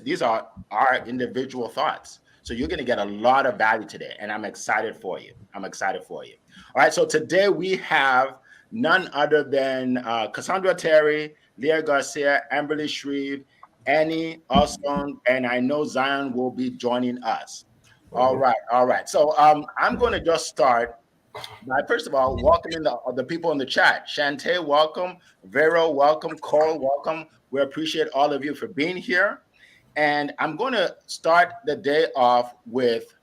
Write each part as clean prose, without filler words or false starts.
these are our individual thoughts. So you're going to get a lot of value today, and I'm excited for you. I'm excited for you. All right. So today we have none other than Cassandra Terry, Leah Garcia, Amberly Shreve, Annie Osborne, and I know Zion will be joining us. All right. All right. So I'm going to just start by, first of all, welcoming the people in the chat. Shantae, welcome. Vero, welcome. Cole, welcome. We appreciate all of you for being here. And I'm going to start the day off with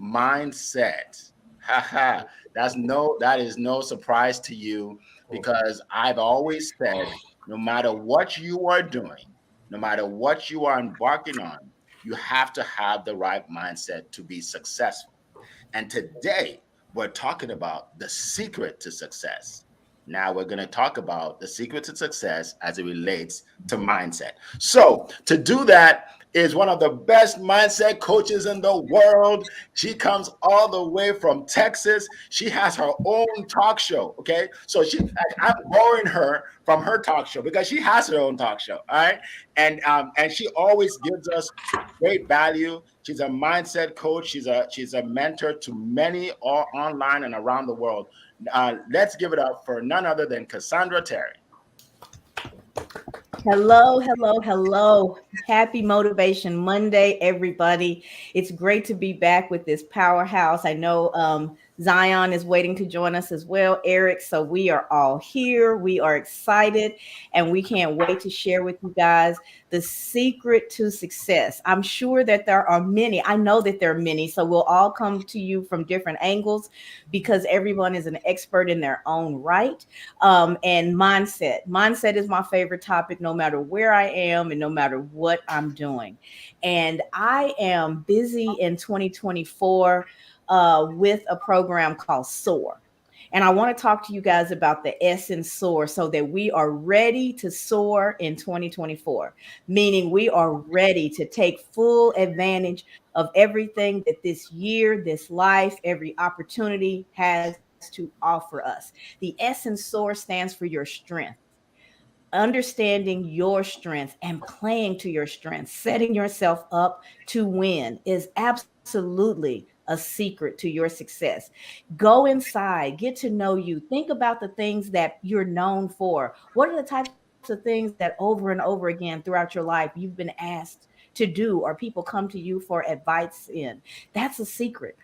mindset. Haha. That is no surprise to you, because I've always said, no matter what you are doing, no matter what you are embarking on, you have to have the right mindset to be successful. And today we're talking about the secret to success. Now we're going to talk about the secret to success as it relates to mindset. So to do that is one of the best mindset coaches in the world. She comes all the way from Texas. She has her own talk show. Okay. So I'm borrowing her from her talk show because she has her own talk show. All right. And she always gives us great value. She's a mindset coach. She's a mentor to many, all online and around the world. Let's give it up for none other than Cassandra Terry. Hello, hello, hello. Happy Motivation Monday, everybody. It's great to be back with this powerhouse. I know Zion is waiting to join us as well, Eric. So we are all here. We are excited, and we can't wait to share with you guys the secret to success. I'm sure that there are many. I know that there are many. So we'll all come to you from different angles because everyone is an expert in their own right. And mindset is my favorite topic, no matter where I am and no matter what I'm doing. And I am busy in 2024 with a program called SOAR. And I want to talk to you guys about the S in SOAR so that we are ready to soar in 2024, meaning we are ready to take full advantage of everything that this year, this life, every opportunity has to offer us. The S in SOAR stands for your strength. Understanding your strengths and playing to your strengths, setting yourself up to win is absolutely a secret to your success. Go inside, get to know you, think about the things that you're known for. What are the types of things that over and over again throughout your life you've been asked to do, or people come to you for advice in? That's a secret.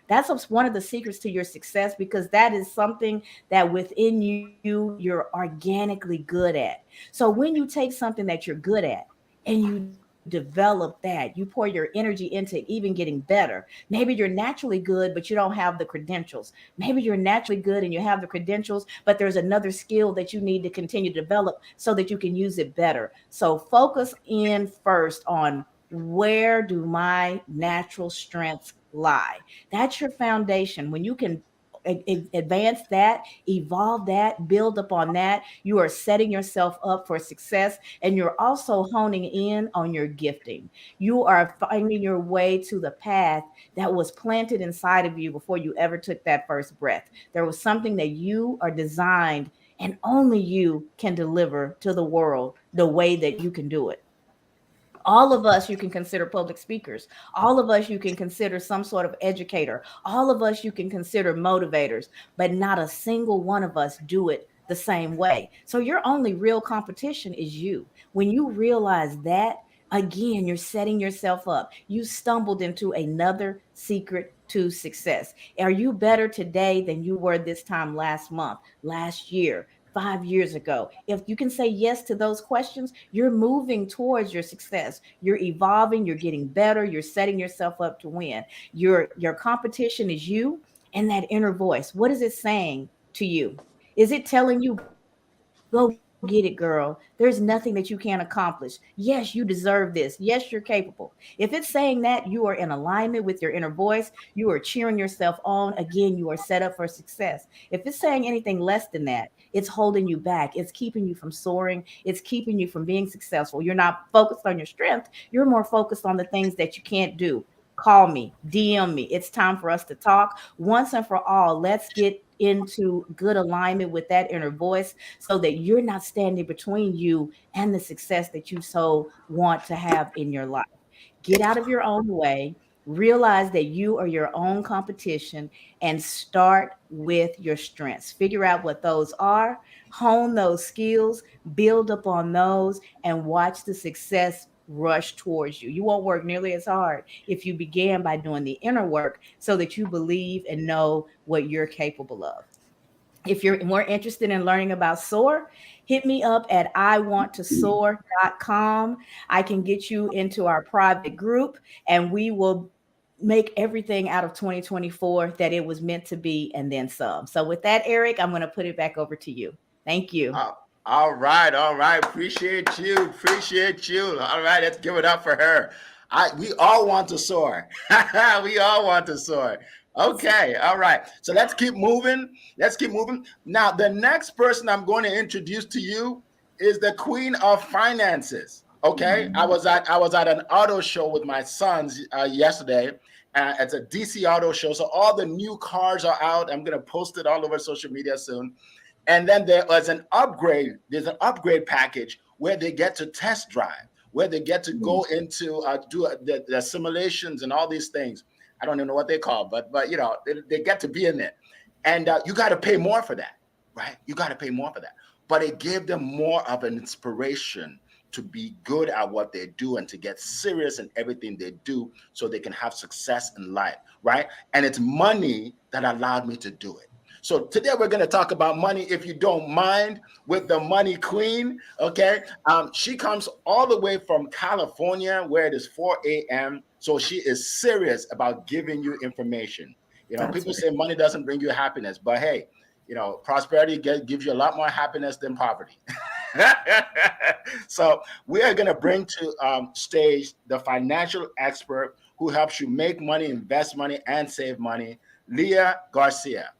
One of the secrets to your success, because that is something that within you're organically good at. So when you take something that you're good at and you develop that, you pour your energy into even getting better. Maybe you're naturally good, but you don't have the credentials. Maybe you're naturally good and you have the credentials, but there's another skill that you need to continue to develop so that you can use it better. So focus in first on, where do my natural strengths lie? That's your foundation. When you can advance that, evolve that, build upon that, you are setting yourself up for success, and you're also honing in on your gifting. You are finding your way to the path that was planted inside of you before you ever took that first breath. There was something that you are designed, and only you can deliver to the world the way that you can do it. All of us you can consider public speakers. All of us you can consider some sort of educator. All of us you can consider motivators, but not a single one of us do it the same way. So your only real competition is you. When you realize that, again, you're setting yourself up. You stumbled into another secret to success. Are you better today than you were this time last month, last year, 5 years ago? If you can say yes to those questions, you're moving towards your success. You're evolving, you're getting better, you're setting yourself up to win. Your competition is you and that inner voice. What is it saying to you? Is it telling you, go get it, girl? There's nothing that you can't accomplish. Yes, you deserve this. Yes, you're capable. If it's saying that, you are in alignment with your inner voice. You are cheering yourself on. Again, you are set up for success. If it's saying anything less than that, it's holding you back. It's keeping you from soaring. It's keeping you from being successful. You're not focused on your strength. You're more focused on the things that you can't do. Call me, DM me. It's time for us to talk once and for all. Let's get into good alignment with that inner voice so that you're not standing between you and the success that you so want to have in your life. Get out of your own way. Realize that you are your own competition and start with your strengths. Figure out what those are, hone those skills, build upon those, and watch the success rush towards you. You won't work nearly as hard if you began by doing the inner work so that you believe and know what you're capable of. If you're more interested in learning about SOAR, hit me up at iwanttosoar.com. I can get you into our private group and we will make everything out of 2024 that it was meant to be and then some. So with that, Eric, I'm going to put it back over to you. Thank you. All right, all right. Appreciate you. Appreciate you. All right, let's give it up for her. We all want to soar. We all want to soar. Okay, all right. So let's keep moving. Let's keep moving. Now, the next person I'm going to introduce to you is the queen of finances. Okay, I was at an auto show with my sons yesterday. It's a DC auto show, so all the new cars are out. I'm going to post it all over social media soon. And then there was an upgrade. There's an upgrade package where they get to test drive, where they get to go into do the simulations and all these things. I don't even know what they call, but they get to be in it, and you got to pay more for that, right? You got to pay more for that. But it gave them more of an inspiration to be good at what they do and to get serious in everything they do, so they can have success in life, right? And it's money that allowed me to do it. So today we're going to talk about money, if you don't mind, with the money queen. Okay. She comes all the way from California, where it is 4 a.m. So she is serious about giving you information. People say money doesn't bring you happiness, but hey, prosperity gives you a lot more happiness than poverty. So we are going to bring to stage the financial expert who helps you make money, invest money, and save money, Leah Garcia.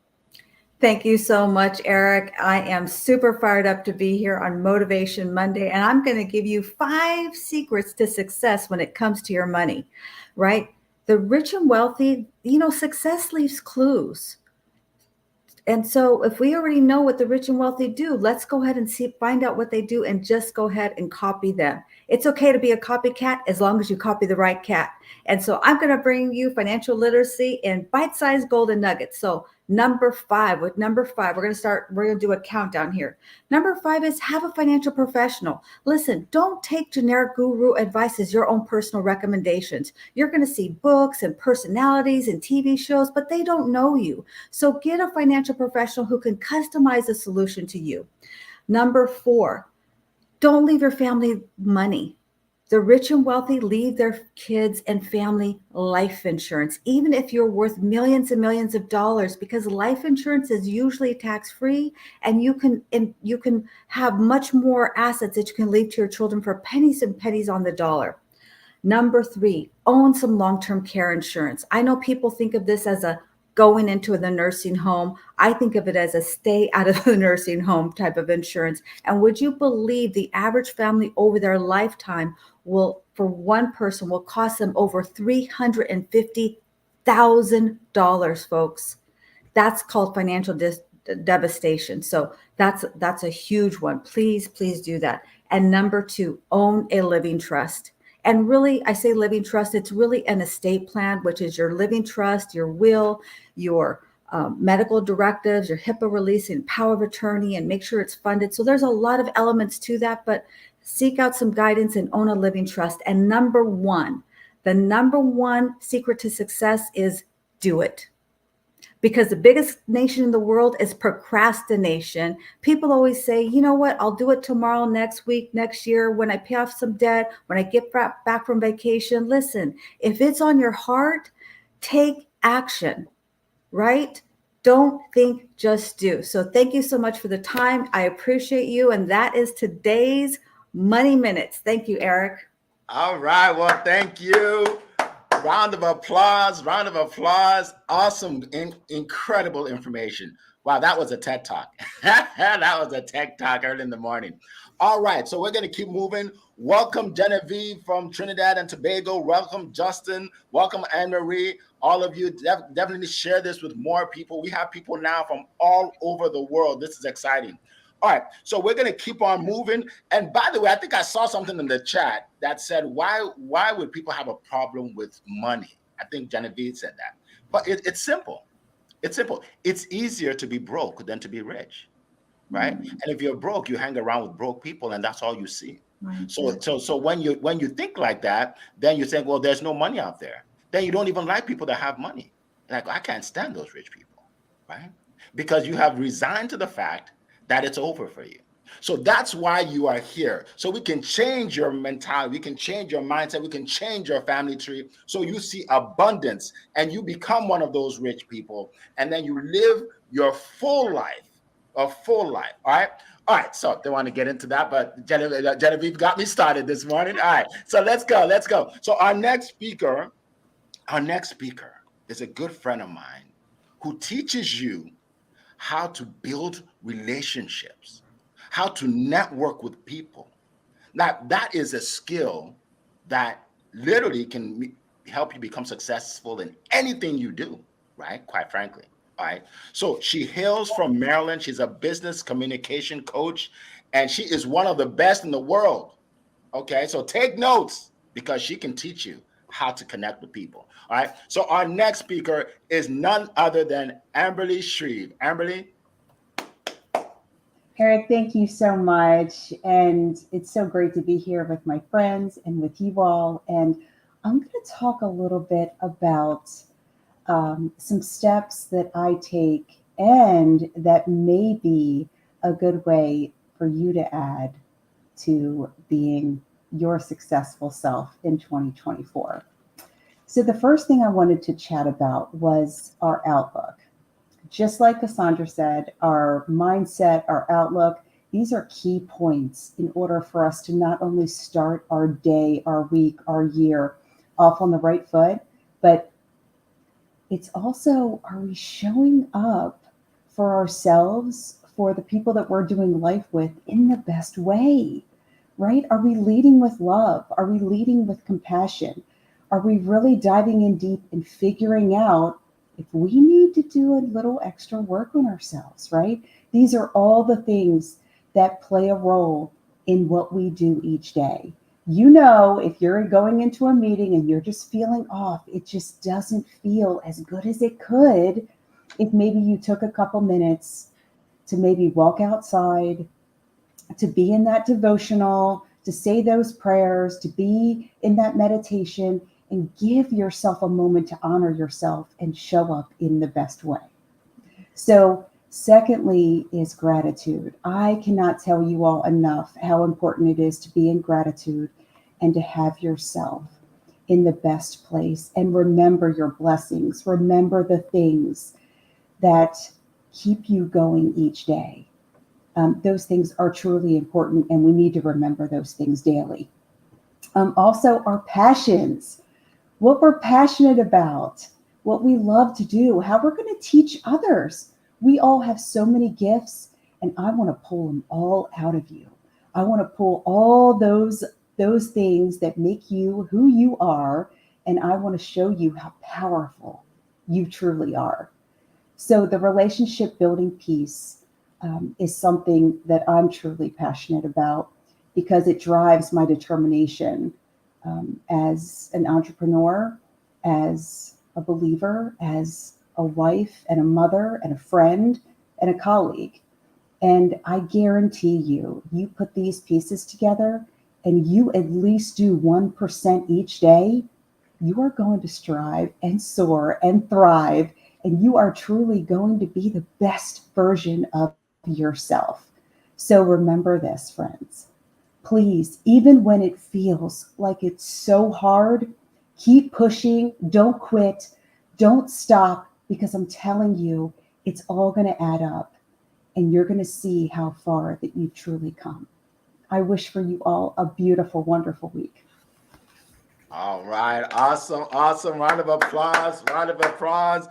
Thank you so much, Eric. I am super fired up to be here on Motivation Monday, and I'm going to give you 5 secrets to success when it comes to your money, right? The rich and wealthy, success leaves clues. And so if we already know what the rich and wealthy do, let's go ahead and find out what they do and just go ahead and copy them. It's okay to be a copycat as long as you copy the right cat. And so I'm going to bring you financial literacy in bite-sized golden nuggets. So number 5, we're going to do a countdown here. Number 5 is have a financial professional. Listen, don't take generic guru advice as your own personal recommendations. You're going to see books and personalities and TV shows, but they don't know you. So get a financial professional who can customize a solution to you. Number 4, don't leave your family money. The rich and wealthy leave their kids and family life insurance, even if you're worth millions and millions of dollars, because life insurance is usually tax-free, and you can have much more assets that you can leave to your children for pennies and pennies on the dollar. Number 3, own some long-term care insurance. I know people think of this as a going into the nursing home. I think of it as a stay out of the nursing home type of insurance. And would you believe the average family over their lifetime for one person, will cost them over $350,000, folks. That's called financial devastation. So that's a huge one. Please do that. And number 2, own a living trust. And really, I say living trust, it's really an estate plan, which is your living trust, your will, your medical directives, your HIPAA release and power of attorney, and make sure it's funded. So there's a lot of elements to that, but seek out some guidance and own a living trust. And the number one secret to success is do it. Because the biggest nation in the world is procrastination. People always say, you know what, I'll do it tomorrow, next week, next year, when I pay off some debt, when I get back from vacation. Listen, if it's on your heart, take action, right? Don't think, just do. So thank you so much for the time. I appreciate you. And that is today's Money Minutes. Thank you, Eric. All right. Well, thank you. Round of applause. Awesome. Incredible information. Wow, that was a TED Talk. That was a TED Talk early in the morning. All right, so we're going to keep moving. Welcome, Genevieve from Trinidad and Tobago. Welcome, Justin. Welcome, Anne-Marie. All of you, definitely share this with more people. We have people now from all over the world. This is exciting. All right, so we're gonna keep on moving. And by the way, I think I saw something in the chat that said, why would people have a problem with money? I think Genevieve said that. But it's simple. It's simple. It's easier to be broke than to be rich, right? And if you're broke, you hang around with broke people, and that's all you see. Right. So when you think like that, then you think, well, there's no money out there. Then you don't even like people that have money. Like, I can't stand those rich people, right? Because you have resigned to the fact that it's over for you. So that's why you are here. So we can change your mentality, we can change your mindset, we can change your family tree. So you see abundance and you become one of those rich people, and then you live your full life, a full life. All right. All right. So they want to get into that, but Genevieve got me started this morning. All right. So let's go. Let's go. So our next speaker is a good friend of mine who teaches you how to build relationships, how to network with people. Now, that is a skill that literally can help you become successful in anything you do, right? Quite frankly. All right. So she hails from Maryland. She's a business communication coach, and she is one of the best in the world. Okay. So take notes, because she can teach you how to connect with people. All right. So our next speaker is none other than Amberly Shreve. Amberly. Eric, thank you so much. And it's so great to be here with my friends and with you all. And I'm going to talk a little bit about some steps that I take and that may be a good way for you to add to being your successful self in 2024. So, the first thing I wanted to chat about was our outlook. Just like Cassandra said, our mindset, our outlook, these are key points in order for us to not only start our day, our week, our year off on the right foot, but it's also, are we showing up for ourselves, for the people that we're doing life with in the best way, right? Are we leading with love? Are we leading with compassion? Are we really diving in deep and figuring out if we need to do a little extra work on ourselves, right? These are all the things that play a role in what we do each day. You know, if you're going into a meeting and you're just feeling off, it just doesn't feel as good as it could if maybe you took a couple minutes to maybe walk outside, to be in that devotional, to say those prayers, to be in that meditation, and give yourself a moment to honor yourself and show up in the best way. So, secondly, is gratitude. I cannot tell you all enough how important it is to be in gratitude and to have yourself in the best place and remember your blessings. Remember the things that keep you going each day. Those things are truly important, and we need to remember those things daily. Also, our passions, what we're passionate about, what we love to do, how we're going to teach others. We all have so many gifts, and I want to pull them all out of you. I want to pull all those things that make you who you are, and I want to show you how powerful you truly are. So the relationship building piece is something that I'm truly passionate about because it drives my determination as an entrepreneur, as a believer, as a wife and a mother and a friend and a colleague. And I guarantee you, you put these pieces together and you at least do 1% each day, you are going to strive and soar and thrive. And you are truly going to be the best version of yourself. So remember this, friends. Please, even when it feels like it's so hard, keep pushing. Don't quit. Don't stop, because I'm telling you, it's all going to add up and you're going to see how far that you've truly come. I wish for you all a beautiful, wonderful week. All right. Awesome. Awesome. Round of applause. Round of applause.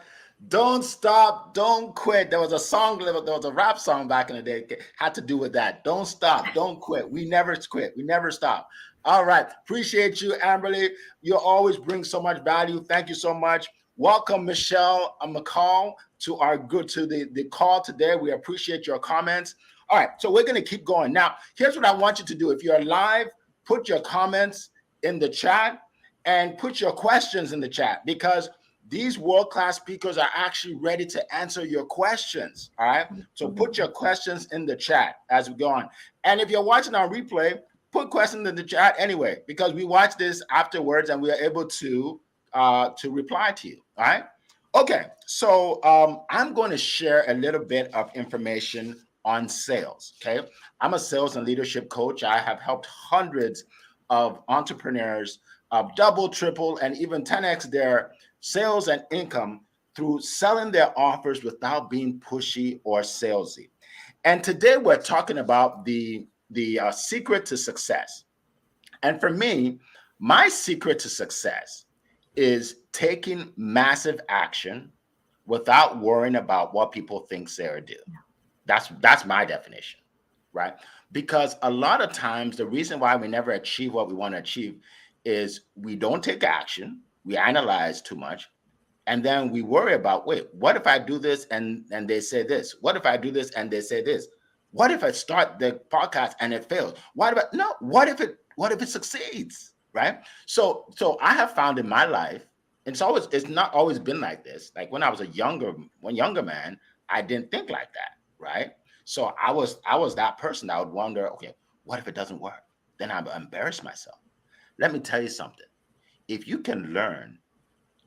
Don't stop. Don't quit. There was a song, there was a rap song back in the day, had to do with that. Don't stop. Don't quit. We never quit. We never stop. All right. Appreciate you, Amberly. You always bring so much value. Thank you so much. Welcome, Michelle McCall, to the call today. We appreciate your comments. All right, so we're going to keep going. Now, here's what I want you to do. If you're live, put your comments in the chat and put your questions in the chat, because these world-class speakers are actually ready to answer your questions. All right, so put your questions in the chat as we go on. And if you're watching on replay, put questions in the chat anyway, because we watch this afterwards and we are able to reply to you. All right. Okay, so I'm going to share a little bit of information on sales. Okay, I'm a sales and leadership coach. I have helped hundreds of entrepreneurs double, triple, and even 10x their sales and income through selling their offers without being pushy or salesy. And today we're talking about the secret to success. And for me, my secret to success is taking massive action without worrying about what people think, say, or do. That's my definition, right? Because a lot of times the reason why we never achieve what we want to achieve is we don't take action, we analyze too much, and then we worry about, wait, what if I do this and they say this? What if I do this and they say this? What if I start the podcast and it fails? What if it succeeds? Right? So I have found in my life, it's not always been like this. Like when I was a younger man, I didn't think like that, right? So I was that person that would wonder, okay, what if it doesn't work? Then I embarrass myself. Let me tell you something. If you can learn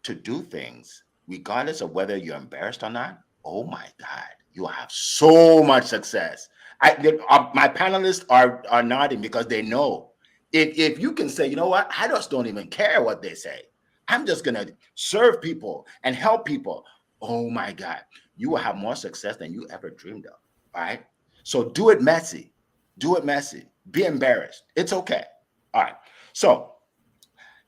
to do things regardless of whether you're embarrassed or not, oh my God, you will have so much success. My panelists are nodding because they know. If you can say, you know what, I just don't even care what they say. I'm just going to serve people and help people. Oh my God, you will have more success than you ever dreamed of, right? So do it messy. Do it messy. Be embarrassed. It's okay. All right. So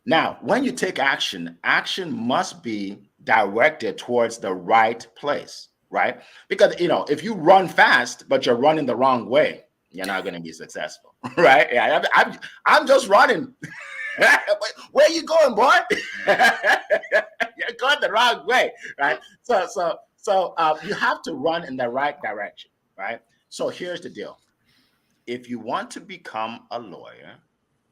now, when you take action, action must be directed towards the right place, right? Because, if you run fast, but you're running the wrong way, you're not going to be successful, right? Yeah, I'm just running. Where you going, boy? You're going the wrong way, right? So you have to run in the right direction, right? So here's the deal. If you want to become a lawyer,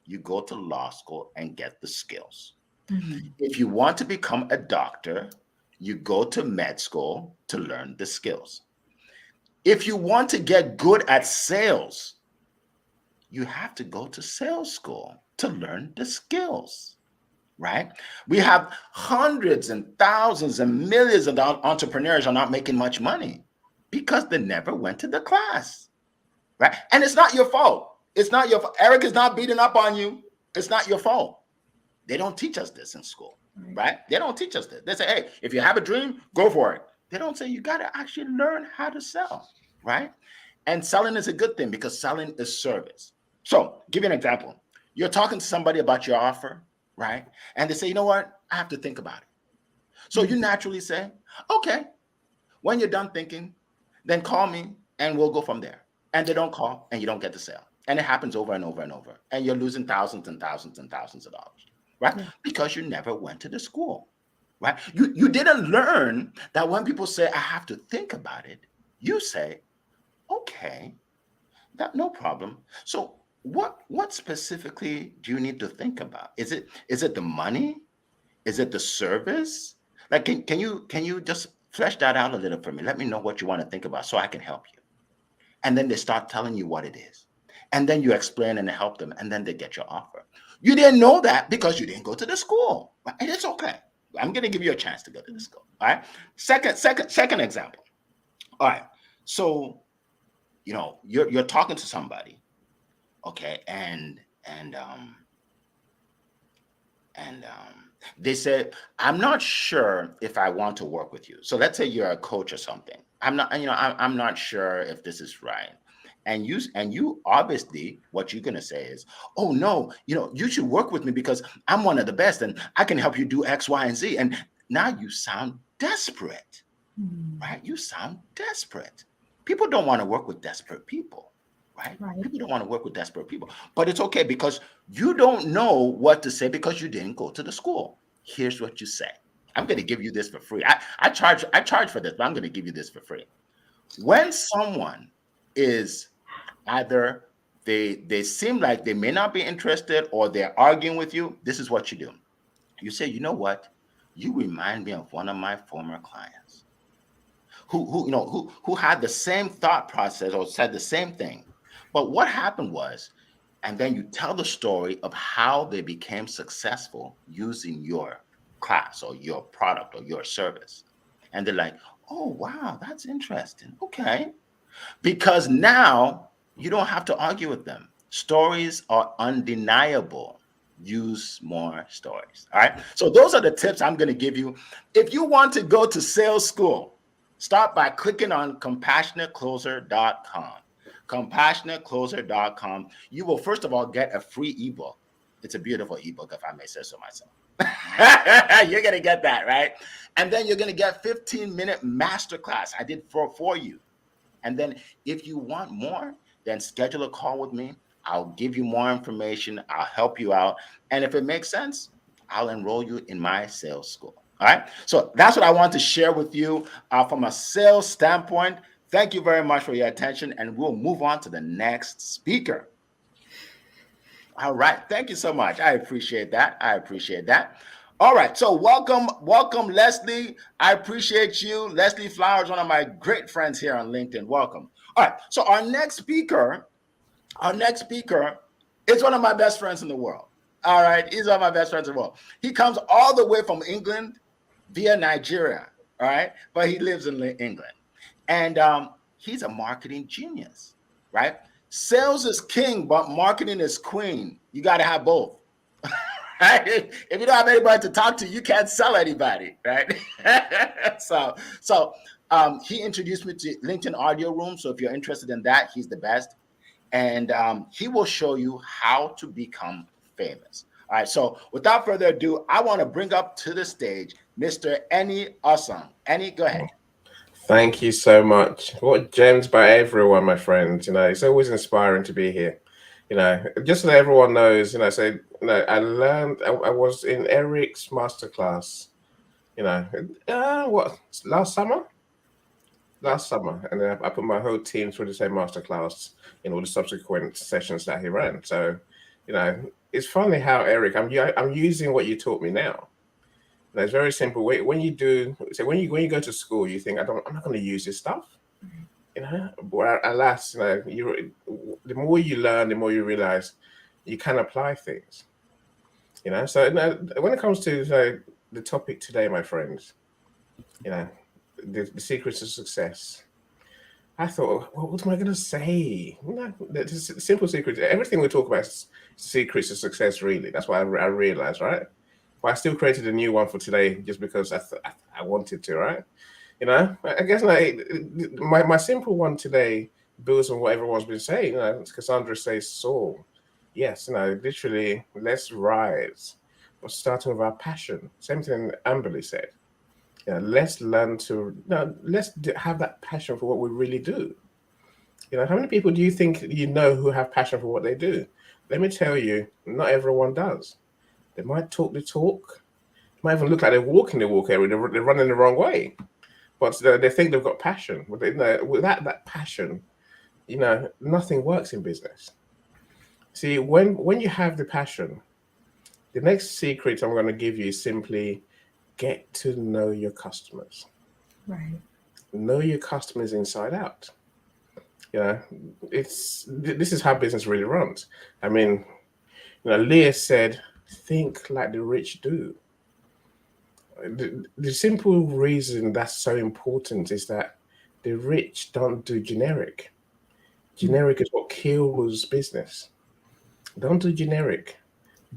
you go to law school and get the skills. Mm-hmm. If you want to become a doctor, you go to med school to learn the skills. If you want to get good at sales, you have to go to sales school to learn the skills, right? We have hundreds and thousands and millions of entrepreneurs are not making much money because they never went to the class, right? And it's not your fault. It's not your fault. Eric is not beating up on you. It's not your fault. They don't teach us this in school, right? They don't teach us this. They say, hey, if you have a dream, go for it. They don't say you got to actually learn how to sell, right? And selling is a good thing because selling is service. So give you an example. You're talking to somebody about your offer, right? And they say, you know what? I have to think about it. So you naturally say, okay, when you're done thinking, then call me and we'll go from there. And they don't call and you don't get the sale. And it happens over and over and over. And you're losing thousands and thousands and thousands of dollars, right? Yeah. Because you never went to the school, right? You didn't learn that when people say, I have to think about it, you say, okay, no problem. So what specifically do you need to think about? Is it the money? Is it the service? Like, can you just flesh that out a little for me? Let me know what you want to think about so I can help you. And then they start telling you what it is. And then you explain and help them. And then they get your offer. You didn't know that because you didn't go to the school. Right? And it's okay. I'm going to give you a chance to go to the school. All right. Second example. All right. So, you're talking to somebody. Okay. And they said, I'm not sure if I want to work with you. So let's say you're a coach or something. I'm not sure if this is right. And you obviously, what you're going to say is, oh no, you should work with me because I'm one of the best and I can help you do X, Y, and Z. And now you sound desperate, right? You sound desperate. People don't want to work with desperate people. Right? People don't want to work with desperate people, but it's okay because you don't know what to say because you didn't go to the school. Here's what you say. I'm going to give you this for free. I charge for this, but I'm going to give you this for free. When someone is either they seem like they may not be interested or they're arguing with you, this is what you do. You say, you know what? You remind me of one of my former clients who had the same thought process or said the same thing. But what happened was, and then you tell the story of how they became successful using your class or your product or your service. And they're like, oh, wow, that's interesting. Okay. Because now you don't have to argue with them. Stories are undeniable. Use more stories. All right. So those are the tips I'm going to give you. If you want to go to sales school, start by clicking on compassionatecloser.com. Compassionatecloser.com. You will, first of all, get a free ebook. It's a beautiful ebook, if I may say so myself. You're going to get that, right? And then you're going to get 15-minute masterclass I did for you. And then if you want more, then schedule a call with me. I'll give you more information. I'll help you out. And if it makes sense, I'll enroll you in my sales school. All right. So that's what I want to share with you from a sales standpoint. Thank you very much for your attention. And we'll move on to the next speaker. All right. Thank you so much. I appreciate that. I appreciate that. All right. So welcome, Leslie. I appreciate you. Leslie Flowers, one of my great friends here on LinkedIn. Welcome. All right. So our next speaker is one of my best friends in the world. All right. He's one of my best friends in the world. He comes all the way from England via Nigeria. All right. But he lives in England. And he's a marketing genius, right? Sales is king, but marketing is queen. You got to have both. Right? If you don't have anybody to talk to, you can't sell anybody, right? So he introduced me to LinkedIn Audio Room. So if you're interested in that, he's the best. And he will show you how to become famous. All right. So without further ado, I want to bring up to the stage Mr. Eni Osang. Eni, go ahead. Thank you so much. What gems by everyone, my friends. It's always inspiring to be here. Just so that everyone knows, I learned, I was in Eric's masterclass, last summer? Last summer. And then I put my whole team through the same masterclass in all the subsequent sessions that he ran. So, it's funny how, Eric, I'm using what you taught me now. It's very simple. When you go to school, you think, I'm not going to use this stuff. But alas, the more you learn, the more you realize you can apply things. So when it comes to the topic today, my friends, the secrets of success. I thought, what am I going to say? The simple secret. Everything we talk about is secrets of success. Really, that's what I realized, right? But I still created a new one for today just because I wanted to, right? I guess my simple one today builds on what everyone's been saying. Cassandra says soul. Yes, literally, let's rise. But starting with our passion. Same thing Amberly said. Let's learn to, let's have that passion for what we really do. How many people do you think who have passion for what they do? Let me tell you, not everyone does. They might talk the talk, might even look like they're walking the walk area, they're running the wrong way. But they think they've got passion. But without that passion, nothing works in business. See, when you have the passion, the next secret I'm going to give you is simply get to know your customers. Right. Know your customers inside out. This is how business really runs. I mean, Leah said, think like the rich do. The simple reason that's so important is that the rich don't do generic. Generic is what kills business. Don't do generic.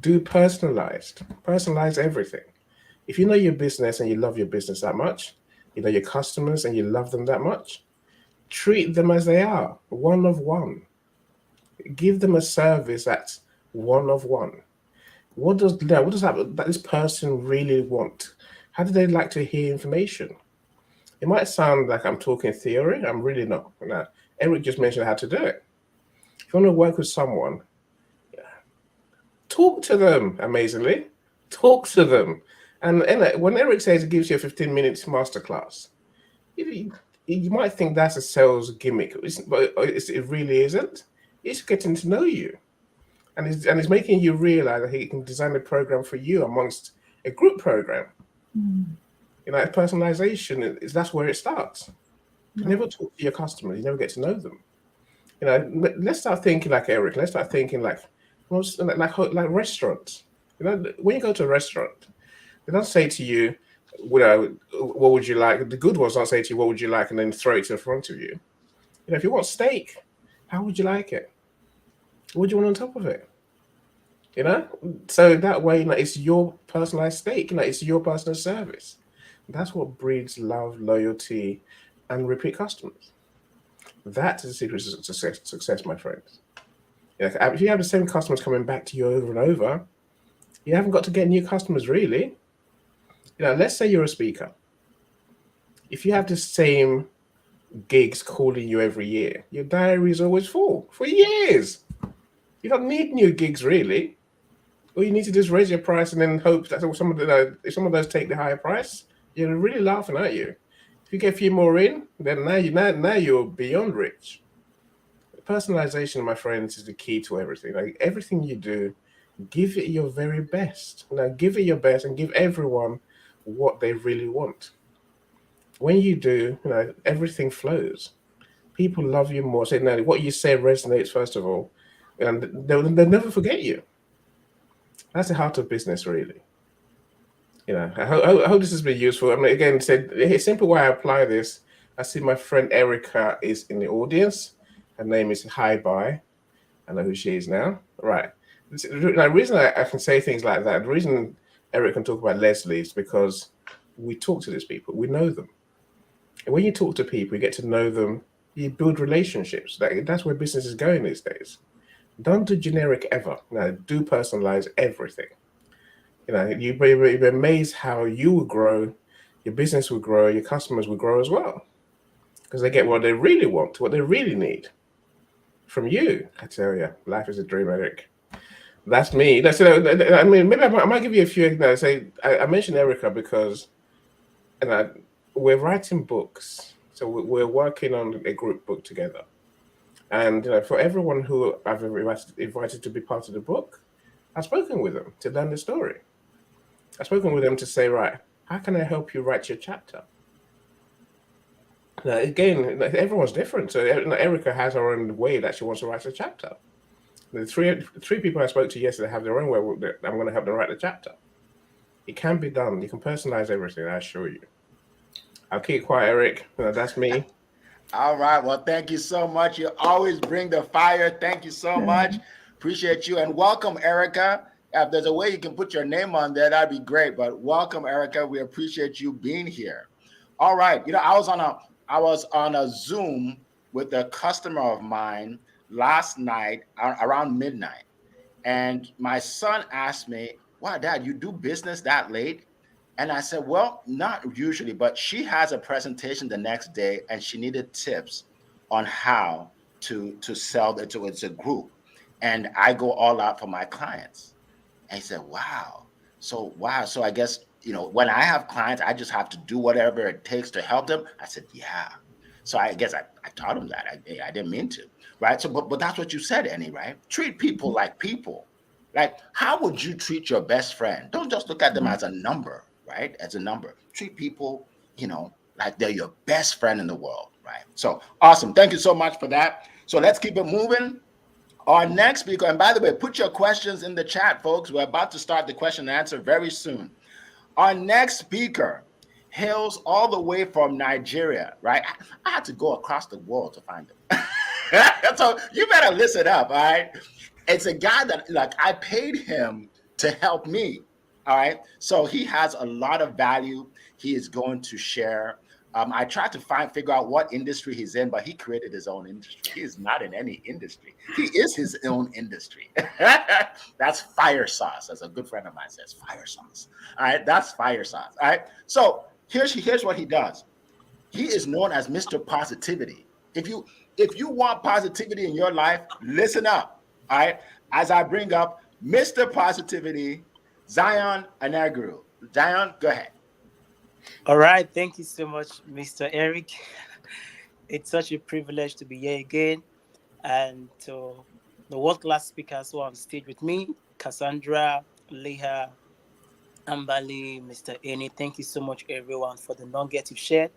Do personalized. Personalize everything. If you know your business and you love your business that much, you know your customers and you love them that much, treat them as they are, one of one. Give them a service that's one of one. What does this person really want? How do they like to hear information? It might sound like I'm talking theory. I'm really not. No. Eric just mentioned how to do it. If you want to work with someone, talk to them, amazingly. Talk to them. And when Eric says he gives you a 15-minute masterclass, you might think that's a sales gimmick, but it really isn't. He's getting to know you, and he's making you realize that he can design a program for you amongst a group program. You know, personalization is that's where it starts. You never talk to your customers. You never get to know them. You know, let's start thinking like Eric. Let's start thinking like like restaurants. You know, when you go to a restaurant, they don't say to you, you know, what would you like? The good ones don't say to you, what would you like, and then throw it in front of you. You know, if you want steak, how would you like it? What do you want on top of it? You know, so that way, you know, it's your personalized steak. You know, it's your personal service. That's what breeds love, loyalty, and repeat customers. That is the secret to success, my friends. You know, if you have the same customers coming back to you over and over, you haven't got to get new customers really. You know, let's say you're a speaker. If you have the same gigs calling you every year, your diary is always full for years. You don't need new gigs really. All you need to do is raise your price and then hope that if some of those take the higher price, you're really laughing at you. If you get a few more in, then now you're beyond rich. Personalization, my friends, is the key to everything. Like everything you do, give it your very best. Now, give it your best and give everyone what they really want. When you do, you know, everything flows. People love you more. So now, what you say resonates first of all, and they'll never forget you. That's the heart of business, really. You know, I hope this has been useful. I mean, again, said a simple way I apply this. I see my friend Erica is in the audience. Her name is Hi Bye. I know who she is now. Right. The reason I can say things like that, the reason Eric can talk about Leslie is because we talk to these people, we know them. And when you talk to people, you get to know them, you build relationships. That's where business is going these days. Don't do generic ever. No, do personalize everything. You know, you'd be amazed how you will grow, your business will grow, your customers will grow as well. Because they get what they really want, what they really need from you. I tell you, life is a dream, Eric. That's me. That's I mean, maybe I might give you a few. You know, say I mentioned Erica because, you know, we're writing books, so we're working on a group book together. And you know, for everyone who I've invited to be part of the book, I've spoken with them to learn the story. I've spoken with them to say, right, how can I help you write your chapter? Now, again, everyone's different. So Erica has her own way that she wants to write a chapter. The three people I spoke to yesterday have their own way that I'm going to help them write the chapter. It can be done. You can personalize everything, I assure you. I'll keep quiet, Eric. You know, that's me. All right. Well, thank you so much. You always bring the fire. Thank you so much. Appreciate you. And welcome, Erica. If there's a way you can put your name on there, that'd be great. But welcome, Erica. We appreciate you being here. All right. You know, I was on a Zoom with a customer of mine last night around midnight. And my son asked me, wow, Dad, you do business that late? And I said, well, not usually, but she has a presentation the next day and she needed tips on how to sell it to it's a group. And I go all out for my clients. And he said, wow. So I guess, you know, when I have clients, I just have to do whatever it takes to help them. I said, yeah. So I guess I taught him that. I didn't mean to, right? So, but that's what you said, Annie, right? Treat people like people. Like, how would you treat your best friend? Don't just look at them as a number, right? As a number. Treat people, you know, like they're your best friend in the world, right? So awesome. Thank you so much for that. So let's keep it moving. Our next speaker, and by the way, put your questions in the chat, folks. We're about to start the question and answer very soon. Our next speaker hails all the way from Nigeria, right? I had to go across the world to find him. So you better listen up, all right? It's a guy that, like, I paid him to help me, all right? So he has a lot of value he is going to share. I tried to figure out what industry he's in, but he created his own industry. He is not in any industry. He is his own industry. That's fire sauce, as a good friend of mine says, fire sauce. All right, that's fire sauce. All right, so here's what he does. He is known as Mr. Positivity. If you want positivity in your life, listen up. All right, as I bring up Mr. Positivity, Zion Anaguru. Zion, go ahead. All right. Thank you so much, Mr. Eric. It's such a privilege to be here again and to The world-class speakers who are on stage with me, Cassandra, Leah, Ambali, Mr. Eni. Thank you so much, everyone, for the nugget you shared,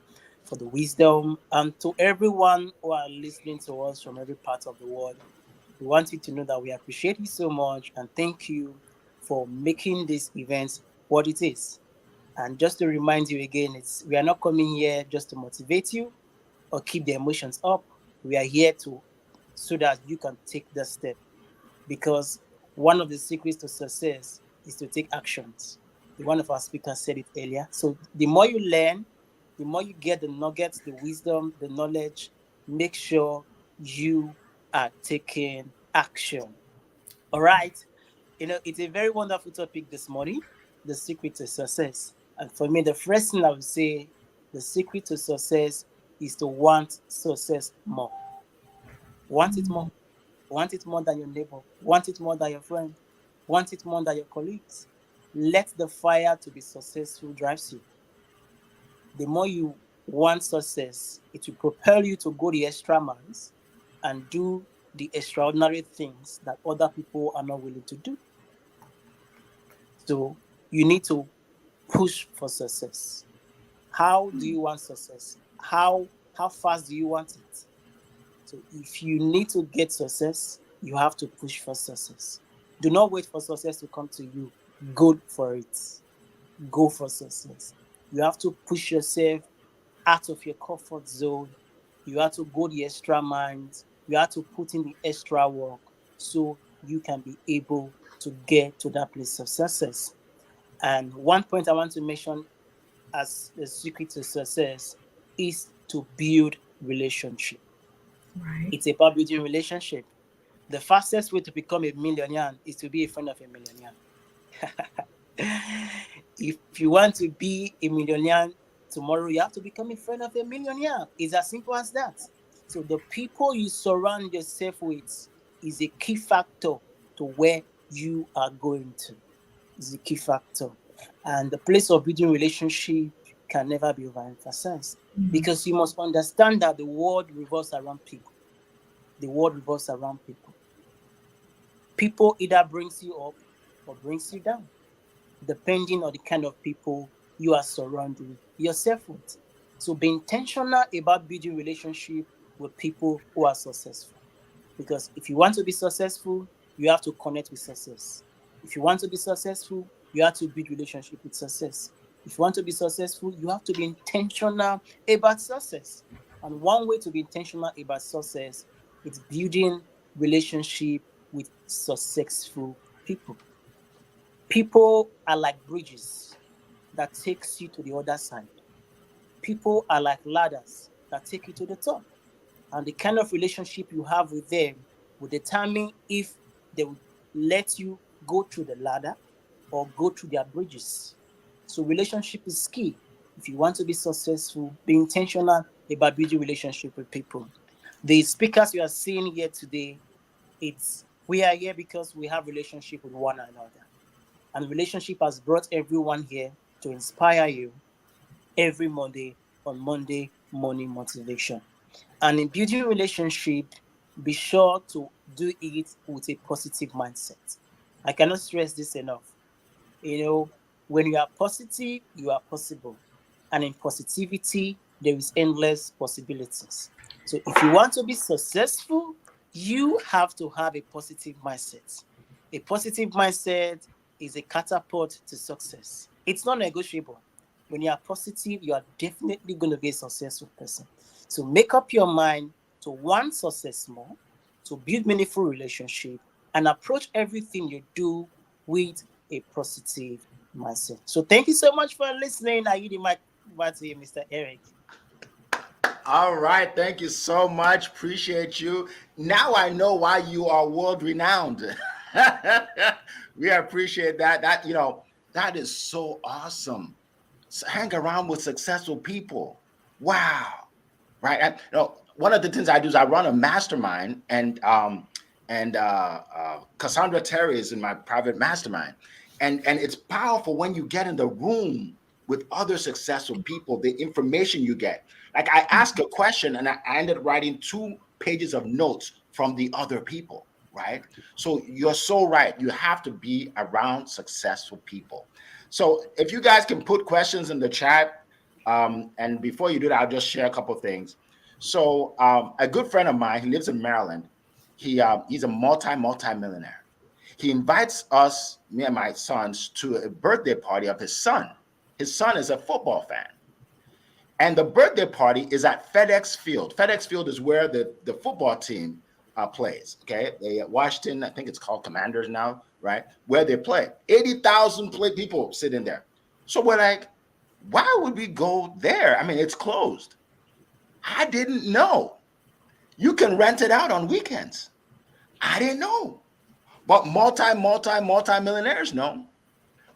for the wisdom, and to everyone who are listening to us from every part of the world. We want you to know that we appreciate you so much and thank you for making this event what it is. And just to remind you again, it's we are not coming here just to motivate you or keep the emotions up. We are here to so that you can take the step, because one of the secrets to success is to take actions. One of our speakers said it earlier. So the more you learn, the more you get the nuggets, the wisdom, the knowledge, make sure you are taking action. All right. It's a very wonderful topic this morning, the secret to success. And for me, the first thing I would say, the secret to success is to want success more. Want it more. Want it more than your neighbor. Want it more than your friend. Want it more than your colleagues. Let the fire to be successful drives you. The more you want success, it will propel you to go the extra miles and do the extraordinary things that other people are not willing to do. So you need to push for success. How do you want success? How fast do you want it? So if you need to get success, you have to push for success. Do not wait for success to come to you. Go for it. Go for success. You have to push yourself out of your comfort zone. You have to go the extra miles. You have to put in the extra work so you can be able to get to that place of success. And one point I want to mention as the secret to success is to build relationship. Right. It's about building relationship. The fastest way to become a millionaire is to be a friend of a millionaire. If you want to be a millionaire tomorrow, you have to become a friend of a millionaire. It's as simple as that. So the people you surround yourself with is a key factor to where you are going to. Is a key factor. And the place of building relationship can never be overemphasized, because you must understand that the world revolves around people. The world revolves around people. People either brings you up or brings you down, depending on the kind of people you are surrounding yourself with. So be intentional about building relationship with people who are successful. Because if you want to be successful, you have to connect with success. If you want to be successful, you have to build relationship with success. If you want to be successful, you have to be intentional about success. And one way to be intentional about success is building relationship with successful people. People are like bridges that takes you to the other side. People are like ladders that take you to the top. And the kind of relationship you have with them will determine if they will let you go through the ladder or go through their bridges. So relationship is key. If you want to be successful, be intentional about building relationship with people. The speakers you are seeing here today, it's we are here because we have relationship with one another. And relationship has brought everyone here to inspire you every Monday on Monday Morning Motivation. And in building relationship, be sure to do it with a positive mindset. I cannot stress this enough. When you are positive, you are possible. And in positivity, there is endless possibilities. So if you want to be successful, you have to have a positive mindset. A positive mindset is a catapult to success. It's not negotiable. When you are positive, you are definitely going to be a successful person. So make up your mind to want success more, to build meaningful relationship, and approach everything you do with a positive mindset. So thank you so much for listening. I yield the mic back to you, Mr. Eric. All right, thank you so much. Appreciate you. Now I know why you are world renowned. We appreciate that. That is so awesome. So hang around with successful people. Wow. Right. One of the things I do is I run a mastermind, and Cassandra Terry is in my private mastermind, and it's powerful when you get in the room with other successful people. The information you get, like I ask a question and I ended up writing 2 pages of notes from the other people. right? So you're so right. You have to be around successful people. So if you guys can put questions in the chat, and before you do that, I'll just share a couple of things. So a good friend of mine, he lives in Maryland. He's a multi-millionaire. He invites us, me and my sons, to a birthday party of his son. His son is a football fan. And the birthday party is at FedEx Field. FedEx Field is where the football team plays. Okay, they Washington, I think it's called Commanders now, right? Where they play. 80,000 people sitting there. So we're like, why would we go there? I mean, it's closed. I didn't know. You can rent it out on weekends. I didn't know. But multi-millionaires know.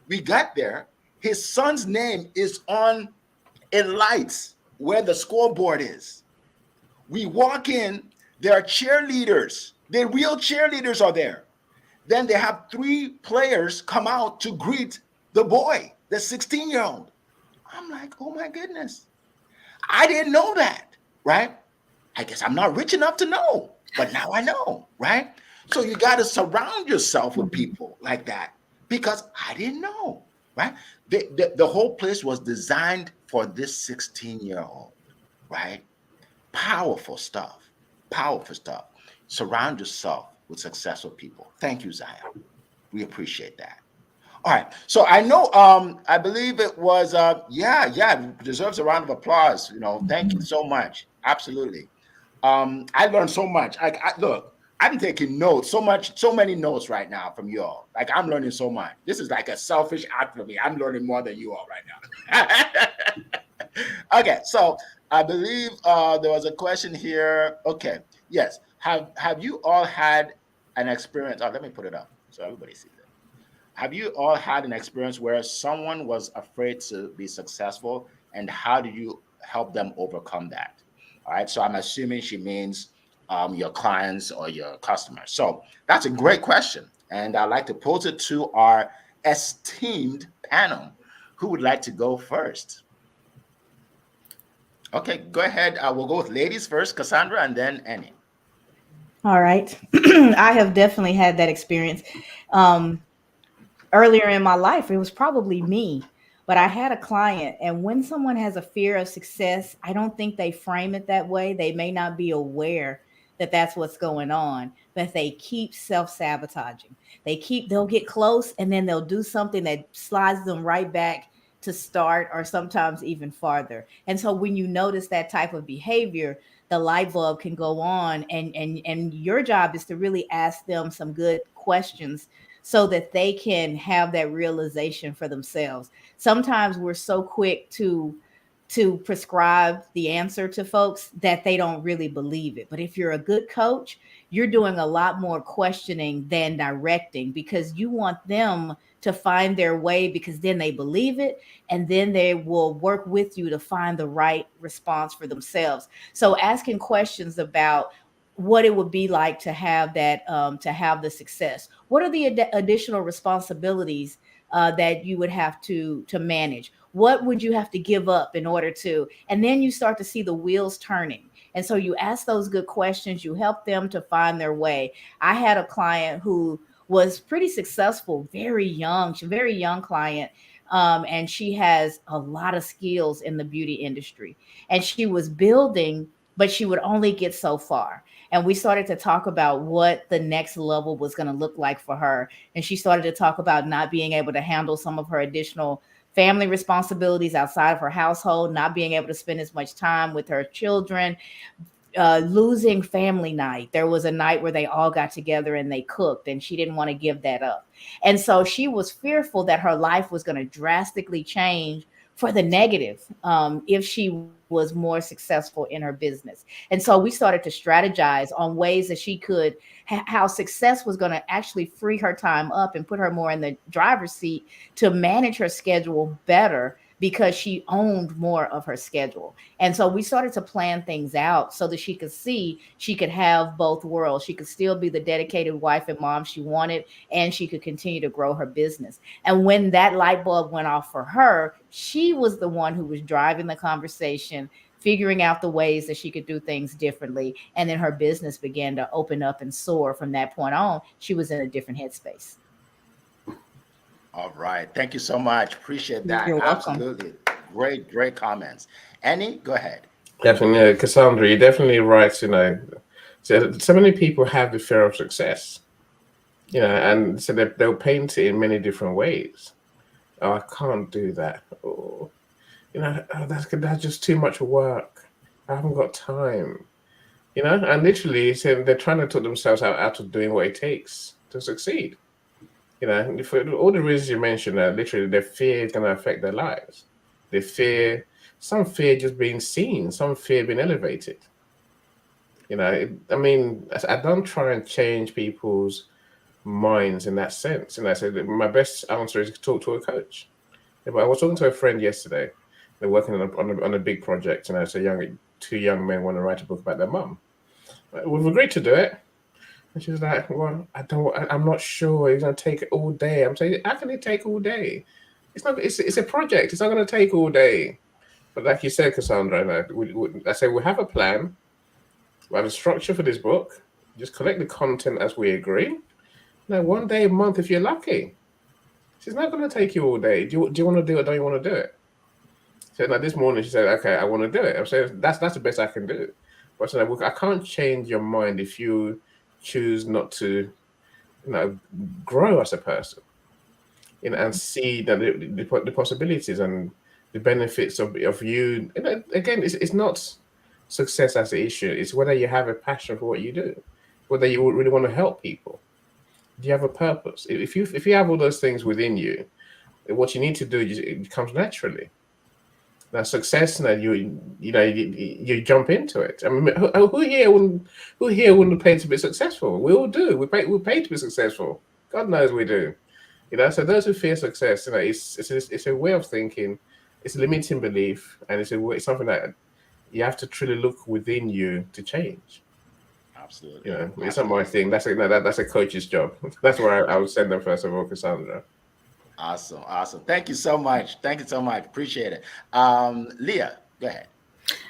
We got there. His son's name is on in lights where the scoreboard is. We walk in, there are cheerleaders. The real cheerleaders are there. Then they have 3 players come out to greet the boy, the 16-year-old. I'm like, oh my goodness. I didn't know that, right? I guess I'm not rich enough to know, but now I know, right? So you got to surround yourself with people like that, because I didn't know, right? The whole place was designed for this 16-year-old, right? Powerful stuff. Powerful stuff. Surround yourself with successful people. Thank you, Zion. We appreciate that. All right. So I know, I believe it was, it deserves a round of applause. Thank you so much. Absolutely. I learned so much. Look, I'm taking notes, so many notes right now from you all. Like, I'm learning so much. This is like a selfish act for me. I'm learning more than you all right now. Okay, so I believe there was a question here. Okay, yes. Have you all had an experience? Oh, let me put it up so everybody sees it. Have you all had an experience where someone was afraid to be successful, and how did you help them overcome that? All right, so I'm assuming she means your clients or your customers. So that's a great question, and I'd like to pose it to our esteemed panel. Who would like to go first? Okay, go ahead. We'll go with ladies first, Cassandra, and then Annie. All right. I have definitely had that experience. Um, Earlier in my life, it was probably me, but I had a client, and when someone has a fear of success, I don't think they frame it that way. They may not be aware that that's what's going on, but they keep self-sabotaging. They'll get close, and then they'll do something that slides them right back to start, or sometimes even farther. And so when you notice that type of behavior, the light bulb can go on, and your job is to really ask them some good questions so that they can have that realization for themselves. Sometimes we're so quick to prescribe the answer to folks that they don't really believe it. But if you're a good coach, you're doing a lot more questioning than directing, because you want them to find their way, because then they believe it, and then they will work with you to find the right response for themselves. So asking questions about what it would be like to have that, to have the success. What are the additional responsibilities that you would have to manage? What would you have to give up in order to? And then you start to see the wheels turning. And so you ask those good questions, you help them to find their way. I had a client who was pretty successful, very young. She's a very young client. And she has a lot of skills in the beauty industry. And she was building, but she would only get so far. And we started to talk about what the next level was going to look like for her. And she started to talk about not being able to handle some of her additional family responsibilities outside of her household, not being able to spend as much time with her children, losing family night. There was a night where they all got together and they cooked, and she didn't want to give that up. And so she was fearful that her life was going to drastically change for the negative, if she was more successful in her business. And so we started to strategize on ways that she could, how success was going to actually free her time up and put her more in the driver's seat to manage her schedule better, because she owned more of her schedule. And so we started to plan things out so that she could see she could have both worlds. She could still be the dedicated wife and mom she wanted, and she could continue to grow her business. And when that light bulb went off for her, she was the one who was driving the conversation figuring out the ways that she could do things differently. And then her business began to open up and soar from that point on. She was in a different headspace. All right. Thank you so much. Appreciate that. You're welcome. Absolutely. Great comments. Annie, go ahead. Definitely, Cassandra, you're definitely right. So many people have the fear of success, and so they'll paint it in many different ways. Oh, I can't do that. Or, that's just too much work. I haven't got time. And literally, so they're trying to talk themselves out of doing what it takes to succeed. For all the reasons you mentioned, literally, their fear is going to affect their lives. Some fear just being seen, some fear being elevated. I don't try and change people's minds in that sense. So my best answer is to talk to a coach. But I was talking to a friend yesterday. They're working on a big project, so two young men want to write a book about their mum. We've agreed to do it. And she was like, "Well, I'm not sure. It's going to take all day." I'm saying, "How can it take all day? It's not. It's a project. It's not going to take all day." But like you said, Cassandra, I say we have a plan. We have a structure for this book. Just collect the content as we agree. Now, one day a month, if you're lucky. She's not going to take you all day. Do you want to do it? Don't you want to do it? So now this morning she said, "Okay, I want to do it." I'm saying that's the best I can do. But I can't change your mind if you choose not to, grow as a person, and see that the possibilities and the benefits of you. Again, it's not success as the issue. It's whether you have a passion for what you do, whether you really want to help people. Do you have a purpose? If you have all those things within you, what you need to do it comes naturally. Now, success, you jump into it. I mean, who here wouldn't pay to be successful? We all do. We pay to be successful. God knows we do. So those who fear success, it's a way of thinking. It's a limiting belief, and it's something that you have to truly look within you to change. Absolutely. It's not my thing. That's a coach's job. That's where I would send them first of all, Cassandra. Awesome. Thank you so much. Appreciate it. Leah, go ahead.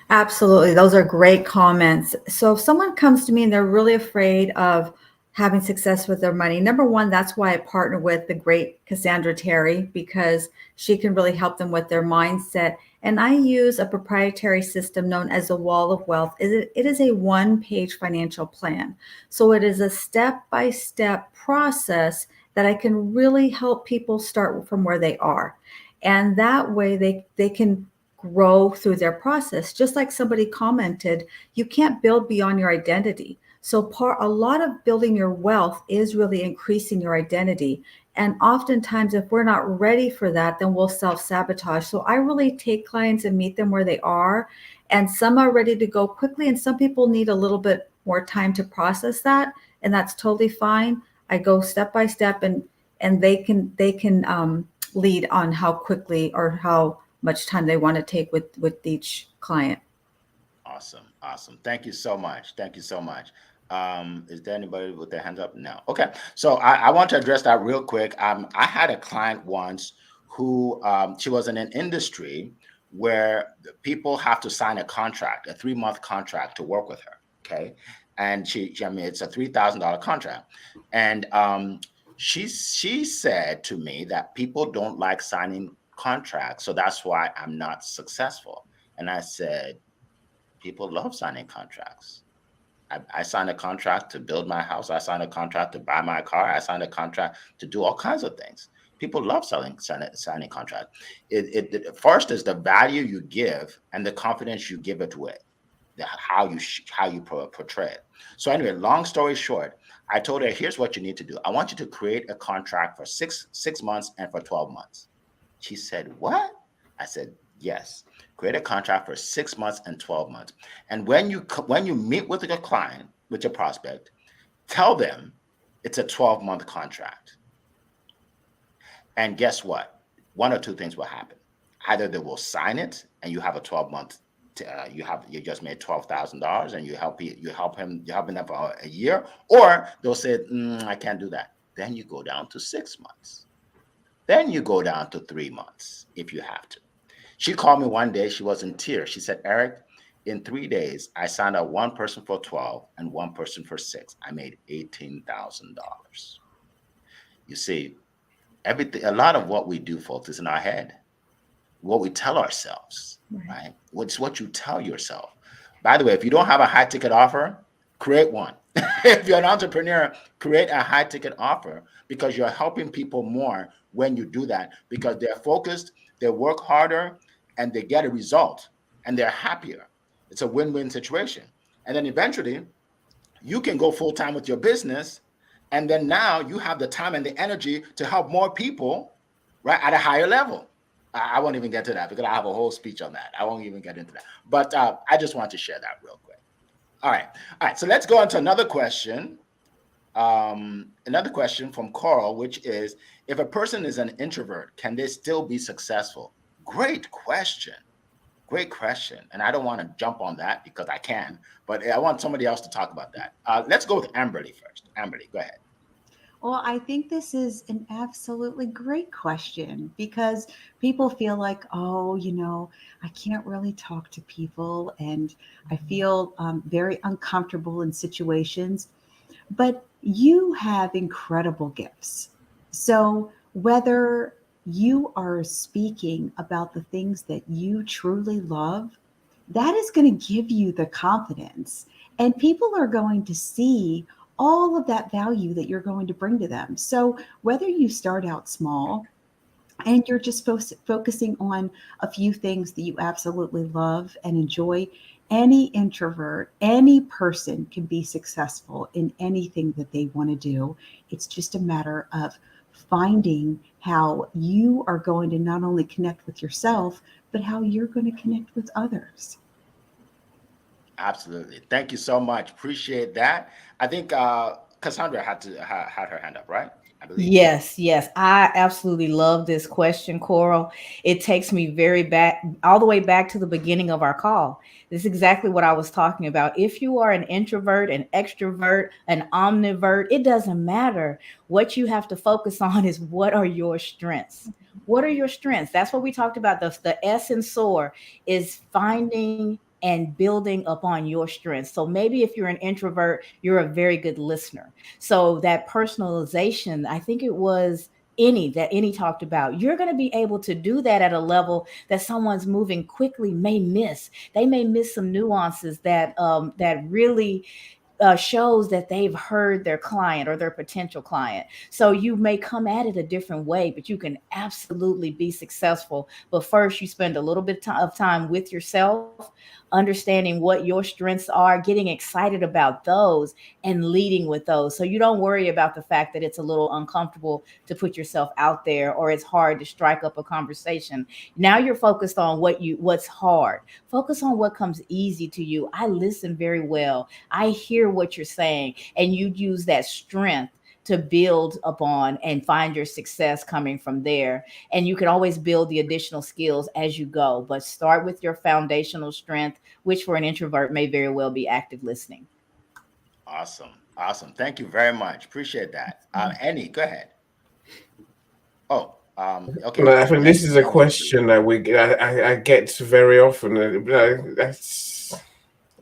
Absolutely. Those are great comments. So if someone comes to me and they're really afraid of having success with their money, number one, that's why I partner with the great Cassandra Terry, because she can really help them with their mindset. And I use a proprietary system known as the Wall of Wealth. It is a one-page financial plan. So it is a step-by-step process that I can really help people start from where they are. And that way they can grow through their process. Just like somebody commented, you can't build beyond your identity. So a lot of building your wealth is really increasing your identity. And oftentimes, if we're not ready for that, then we'll self-sabotage. So I really take clients and meet them where they are. And some are ready to go quickly, and some people need a little bit more time to process that. And that's totally fine. I go step by step, and they can lead on how quickly or how much time they want to take with each client. Awesome. Thank you so much. Is there anybody with their hands up? No. Okay. So I want to address that real quick. I had a client once who she was in an industry where people have to sign a 3-month contract to work with her. Okay. And it's a $3,000 contract. And she said to me that people don't like signing contracts. So that's why I'm not successful. And I said, people love signing contracts. I signed a contract to build my house. I signed a contract to buy my car. I signed a contract to do all kinds of things. People love signing contract. It first is the value you give and the confidence you give it with, how you portray it. So anyway, long story short, I told her, here's what you need to do. I want you to create a contract for six months and for 12 months. She said, what? I said, yes. Create a contract for 6 months and 12 months. And when you meet with your client, with your prospect, tell them it's a 12-month contract. And guess what? One or two things will happen. Either they will sign it and you have a 12-month, you just made $12,000 and you're helping them for a year, or they'll say, I can't do that. Then you go down to 6 months. Then you go down to 3 months if you have to. She called me one day. She was in tears. She said, Eric, In 3 days, I signed up one person for 12 and one person for 6. I made $18,000. You see, everything, a lot of what we do, folks, is in our head. What we tell ourselves, right? What's what you tell yourself. By the way, if you don't have a high ticket offer, create one. If you're an entrepreneur, create a high ticket offer, because you're helping people more when you do that, because they're focused, they work harder, and they get a result, and they're happier. It's a win-win situation. And then eventually you can go full time with your business. And then now you have the time and the energy to help more people, right, at a higher level. I won't even get to that because I have a whole speech on that. I won't even get into that. But I just want to share that real quick. All right. All right. So let's go on to another question. Another question from Coral, which is, if a person is an introvert, can they still be successful? Great question. Great question. And I don't want to jump on that because I can, but I want somebody else to talk about that. Let's go with Amberly first. Amberly, go ahead. Well, I think this is an absolutely great question because people feel like, oh, I can't really talk to people and I feel very uncomfortable in situations. But you have incredible gifts. So whether you are speaking about the things that you truly love, that is going to give you the confidence. And people are going to see all of that value that you're going to bring to them. So whether you start out small and you're just focusing on a few things that you absolutely love and enjoy, any introvert, any person can be successful in anything that they want to do. It's just a matter of finding how you are going to not only connect with yourself, but how you're going to connect with others. Absolutely. Thank you so much. Appreciate that. I think Cassandra had her hand up, right? I believe. Yes, yes. I absolutely love this question, Coral. It takes me very back, all the way back to the beginning of our call. This is exactly what I was talking about. If you are an introvert, an extrovert, an omnivert, it doesn't matter. What you have to focus on is, what are your strengths? What are your strengths? That's what we talked about. The S in SOAR is finding and building upon your strengths. So maybe if you're an introvert, you're a very good listener. So that personalization, I think it was any talked about, you're going to be able to do that at a level that someone's moving quickly may miss. They may miss some nuances that really shows that they've heard their client or their potential client. So you may come at it a different way, but you can absolutely be successful. But first, you spend a little bit of time with yourself, understanding what your strengths are, getting excited about those, and leading with those. So you don't worry about the fact that it's a little uncomfortable to put yourself out there, or it's hard to strike up a conversation. Now you're focused on what's hard. Focus on what comes easy to you. I listen very well. I hear what you're saying, and you use that strength to build upon and find your success coming from there. And you can always build the additional skills as you go, but start with your foundational strength, which for an introvert may very well be active listening. Awesome. Awesome. Thank you very much. Appreciate that. Annie, go ahead. Oh, okay. No, I think this is a question that I get very often.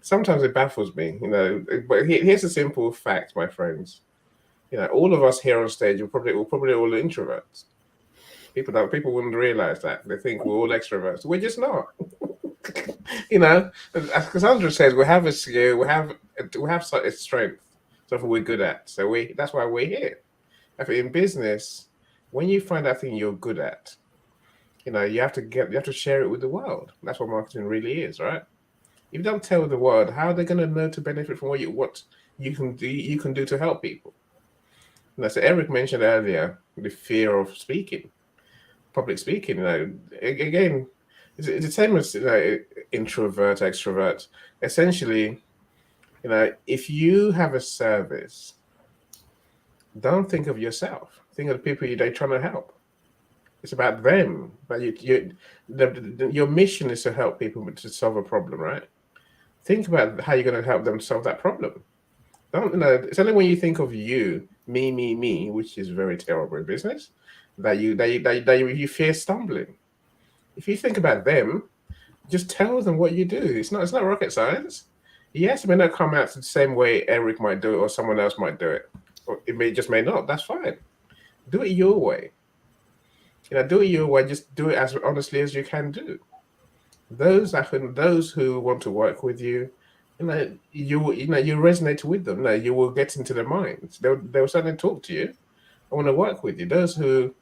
Sometimes it baffles me, But here's a simple fact, my friends. All of us here on stage we're probably all introverts. People wouldn't realize that. They think we're all extroverts. We're just not. As Cassandra says, we have a skill, we have such a strength, something we're good at. So that's why we're here. I think in business, when you find that thing you're good at, you have to share it with the world. That's what marketing really is, right? If you don't tell the world, how are they going to know to benefit from what you can do to help people? So Eric mentioned earlier the fear of speaking, public speaking. Again, it's the same as introvert, extrovert. Essentially, if you have a service, don't think of yourself. Think of the people you're trying to help. It's about them. But your mission is to help people to solve a problem, right? Think about how you're going to help them solve that problem. It's only when you think of you, me, which is very terrible in business, that you fear stumbling. If you think about them, just tell them what you do. It's not rocket science. Yes, it may not come out the same way Eric might do it or someone else might do it. Or it may not. That's fine. Do it your way. Do it your way. Just do it as honestly as you can do. Those who want to work with you, you resonate with them. You will get into their minds. They'll suddenly talk to you. I want to work with you. Those who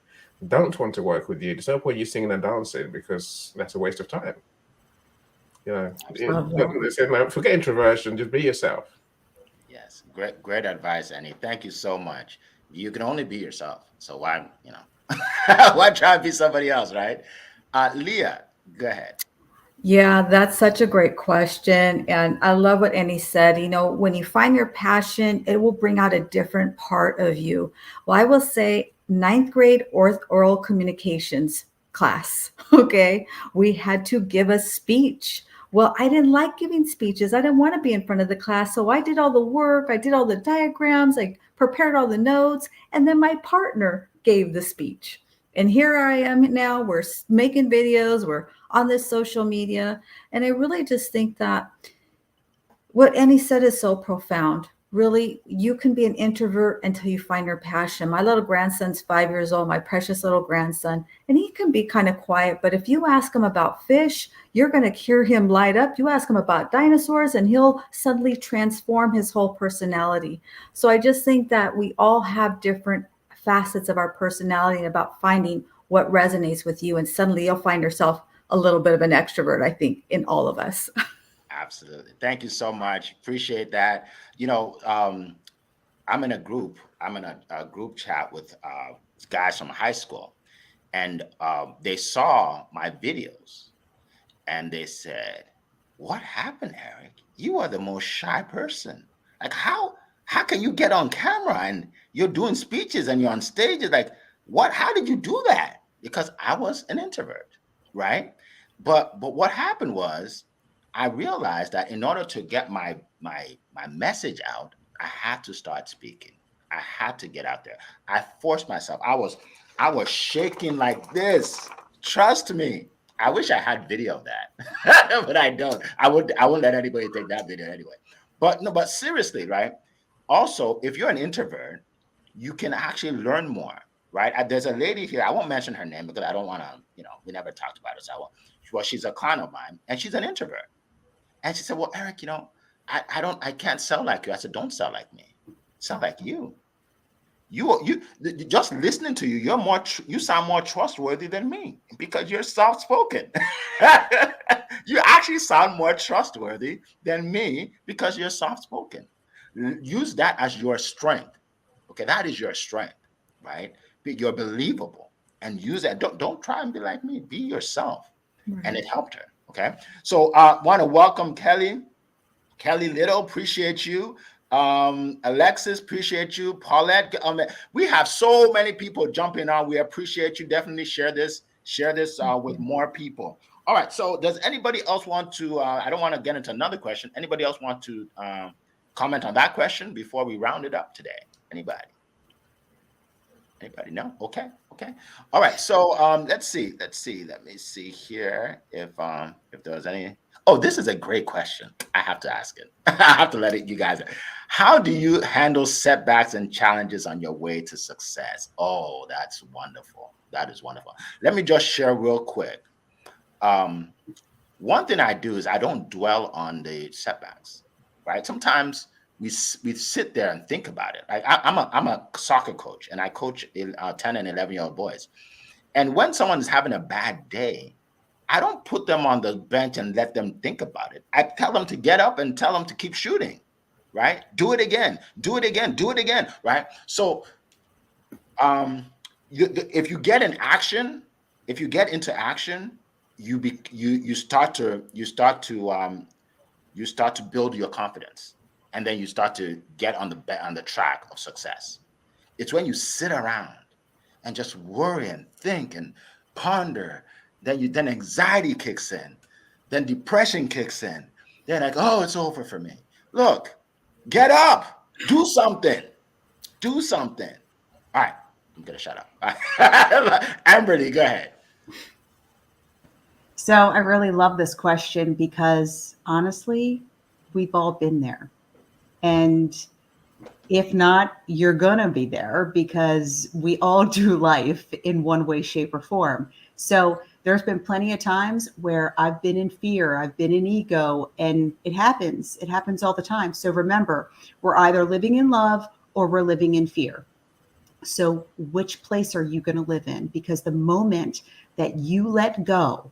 don't want to work with you, there's no point you singing and dancing because that's a waste of time. Forget introversion. Just be yourself. Yes, great advice, Annie. Thank you so much. You can only be yourself, so why, why try to be somebody else, right? Leah, go ahead. Yeah, that's such a great question. And I love what Annie said. When you find your passion, it will bring out a different part of you. Well, I will say ninth grade oral communications class. Okay. We had to give a speech. Well, I didn't like giving speeches. I didn't want to be in front of the class. So I did all the work. I did all the diagrams. I prepared all the notes. And then my partner gave the speech. And here I am now. We're making videos. We're on this social media. And I really just think that what Annie said is so profound. Really, you can be an introvert until you find your passion. My little grandson's 5 years old, my precious little grandson, and he can be kind of quiet. But if you ask him about fish, you're going to hear him light up. You ask him about dinosaurs, and he'll suddenly transform his whole personality. So I just think that we all have different facets of our personality and about finding what resonates with you. And suddenly you'll find yourself a little bit of an extrovert, I think, in all of us. Absolutely. Thank you so much. Appreciate that. I'm in a group. I'm in a group chat with guys from high school, and they saw my videos, and they said, "What happened, Eric? You are the most shy person. Like, how can you get on camera and you're doing speeches and you're on stages? Like, what? How did you do that?" Because I was an introvert, right? But what happened was, I realized that in order to get my message out, I had to start speaking. I had to get out there. I forced myself. I was shaking like this. Trust me. I wish I had video of that, but I don't. I wouldn't let anybody take that video anyway. But no, but seriously, right? Also, if you're an introvert, you can actually learn more, right? There's a lady here. I won't mention her name because I don't want to. We never talked about it. So well, she's a client of mine, and she's an introvert. And she said, "Well, Eric, I can't sell like you." I said, "Don't sell like me. Sell like you. You just listening to you, you sound more trustworthy than me because you're soft-spoken." You actually sound more trustworthy than me because you're soft-spoken. Use that as your strength. Okay, that is your strength, right? You're believable, and use that. Don't try and be like me. Be yourself. Right. And it helped her. Okay. So want to welcome Kelly Little, appreciate you. Alexis, appreciate you. Paulette, we have so many people jumping on. We appreciate you. Definitely share this with more people. All right. So does anybody else want to, I don't want to get into another question. Anybody else want to comment on that question before we round it up today? Anybody? No? Okay. All right. So let's see. Let me see here if there was any. Oh, this is a great question. I have to ask it. I have to let you guys. How do you handle setbacks and challenges on your way to success? Oh, that's wonderful. That is wonderful. Let me just share real quick. One thing I do is I don't dwell on the setbacks. Right. Sometimes we sit there and think about it. I'm a soccer coach, and I coach 10 and 11-year-old boys. And when someone is having a bad day, I don't put them on the bench and let them think about it. I tell them to get up and tell them to keep shooting, right? Do it again, right? So if you get into action, you start to build your confidence, and then you start to get on the track of success. It's when you sit around and just worry and think and ponder, then anxiety kicks in, then depression kicks in. Then like, oh, it's over for me. Look, get up, do something. All right, I'm gonna shut up. Amberly, go ahead. So I really love this question because honestly, we've all been there. And if not, you're going to be there because we all do life in one way, shape, or form. So there's been plenty of times where I've been in fear, I've been in ego, and it happens. It happens all the time. So remember, we're either living in love or we're living in fear. So which place are you going to live in? Because the moment that you let go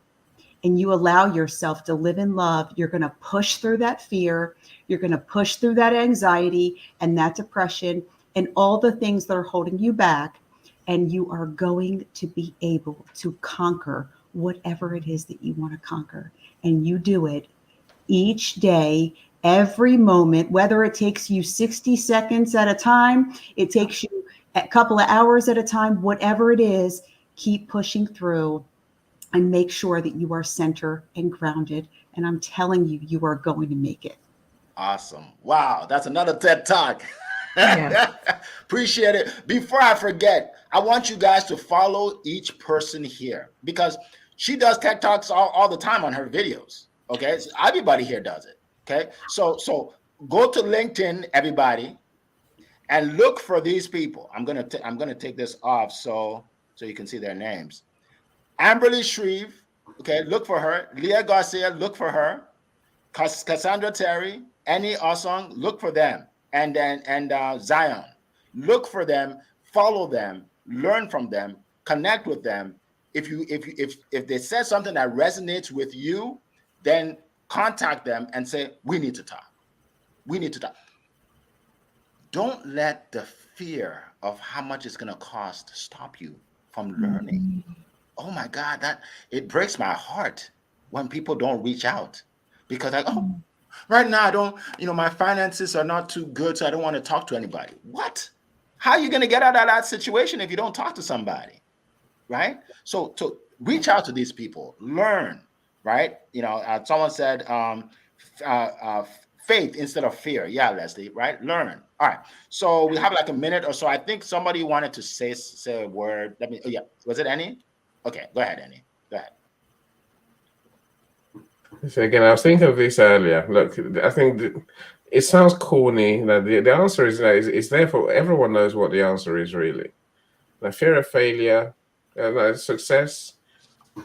and you allow yourself to live in love, you're going to push through that fear. You're going to push through that anxiety and that depression and all the things that are holding you back. And you are going to be able to conquer whatever it is that you want to conquer. And you do it each day, every moment, whether it takes you 60 seconds at a time, it takes you a couple of hours at a time, whatever it is, keep pushing through and make sure that you are centered and grounded. And I'm telling you, you are going to make it. Awesome. Wow, that's another TED Talk. Yeah. Appreciate it. Before I forget, I want you guys to follow each person here because she does TED Talks all the time on her videos. Okay, so everybody here does it. Okay, so go to LinkedIn, everybody, and look for these people. I'm gonna take this off so you can see their names. Amberly Shreve. Okay, look for her. Leah Garcia, look for her. Cassandra Terry, Annie Osong, look for them, and Zion, look for them, follow them, learn from them, connect with them. If they said something that resonates with you, then contact them and say, we need to talk. We need to talk. Don't let the fear of how much it's going to cost stop you from learning. Oh my God, that it breaks my heart when people don't reach out because right now I don't, my finances are not too good, so I don't want to talk to anybody. What? How are you going to get out of that situation if you don't talk to somebody? Right? So reach out to these people, learn, right? Someone said faith instead of fear. Yeah, Leslie, right? Learn. All right. So we have like a minute or so. I think somebody wanted to say a word. Yeah. Was it Annie? Okay, go ahead, Annie. Go ahead. So again, I was thinking of this earlier. Look, I think it sounds corny. The answer is it's there for everyone knows what the answer is really. Fear of failure, success,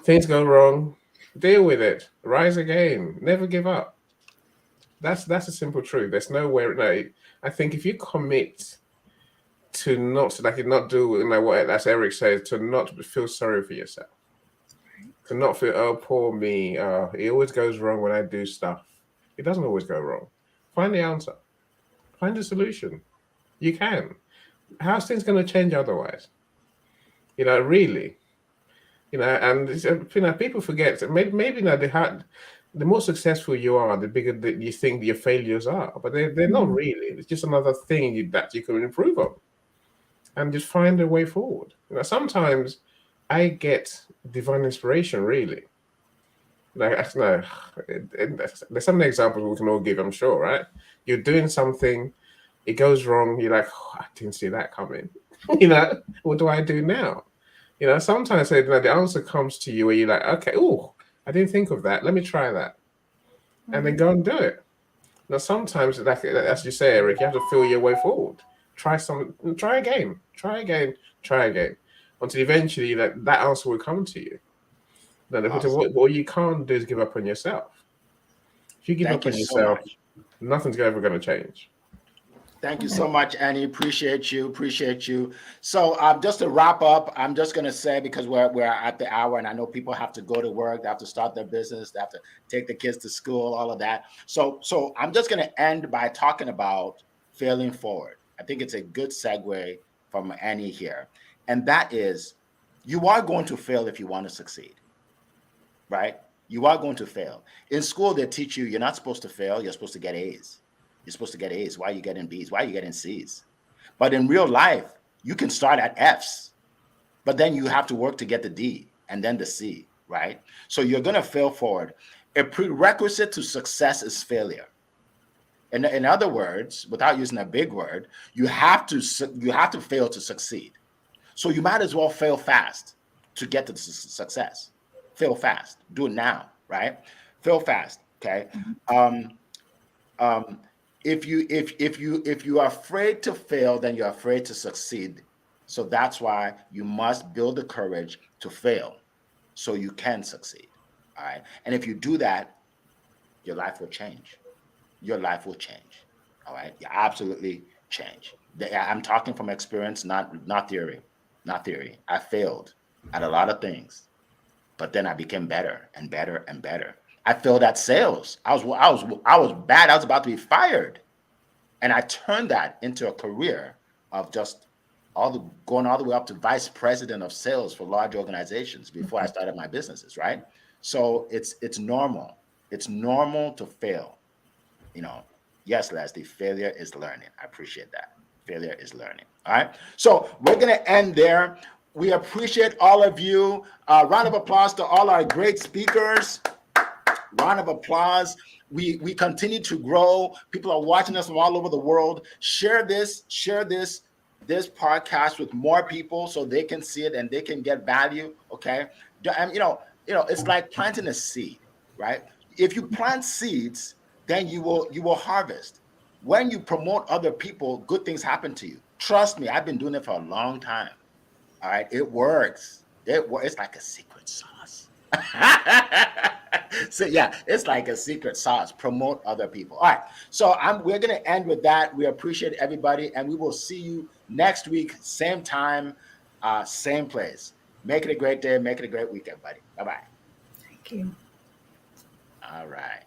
things go wrong, deal with it, rise again, never give up. That's a simple truth. There's nowhere. No, I think if you commit to not do what as Eric says, to not feel sorry for yourself, to not feel, oh, poor me, it always goes wrong when I do stuff. It doesn't always go wrong. Find the answer. Find the solution. You can. How's things going to change otherwise? Really. And people forget that maybe the more successful you are, the bigger that you think your failures are. But they're not really. It's just another thing that you can improve on. And just find a way forward. Sometimes I get divine inspiration, really. There's some examples we can all give, I'm sure, right? You're doing something, it goes wrong, you're like, I didn't see that coming. What do I do now? Sometimes the answer comes to you where you're like, okay, I didn't think of that. Let me try that. And then go and do it. Now, sometimes, as you say, Eric, you have to feel your way forward. Try again, until eventually that answer will come to you. Now, awesome. What you can't do is give up on yourself. If you give up on yourself, nothing's ever going to change. Thank you so much, Annie. Appreciate you. So just to wrap up, I'm just going to say, because we're at the hour and I know people have to go to work, they have to start their business, they have to take the kids to school, all of that. So I'm just going to end by talking about failing forward. I think it's a good segue from Annie here. And that is, you are going to fail if you want to succeed, right? You are going to fail. In school, they teach you you're not supposed to fail. You're supposed to get A's. You're supposed to get A's. Why are you getting B's? Why are you getting C's? But in real life, you can start at F's, but then you have to work to get the D and then the C, right? So you're going to fail forward. A prerequisite to success is failure. In other words, without using a big word, you have to fail to succeed. So you might as well fail fast to get to success. fail fast. Do it now, right? Fail fast. Okay. Um, if you are afraid to fail, then you're afraid to succeed. So that's why you must build the courage to fail so you can succeed. All right. And if you do that, your life will change. Your life will change. All right. You absolutely change. I'm talking from experience, not theory. Not theory. I failed at a lot of things, but then I became better and better and better. I failed at sales. I was bad. I was about to be fired. And I turned that into a career of just going all the way up to vice president of sales for large organizations before I started my businesses, right? So it's normal. It's normal to fail. You know, yes, Leslie, failure is learning. I appreciate that. Failure is learning. All right. So we're going to end there. We appreciate all of you. Round of applause to all our great speakers. Round of applause. We continue to grow. People are watching us from all over the world. Share this podcast with more people so they can see it and they can get value. Okay. And it's like planting a seed, right? If you plant seeds, then you will harvest. When you promote other people, good things happen to you. Trust me, I've been doing it for a long time. All right, it works. It's like a secret sauce. So yeah, it's like a secret sauce. Promote other people. All right. So we're gonna end with that. We appreciate everybody, and we will see you next week, same time, same place. Make it a great day. Make it a great week, everybody. Bye-bye. Thank you. All right.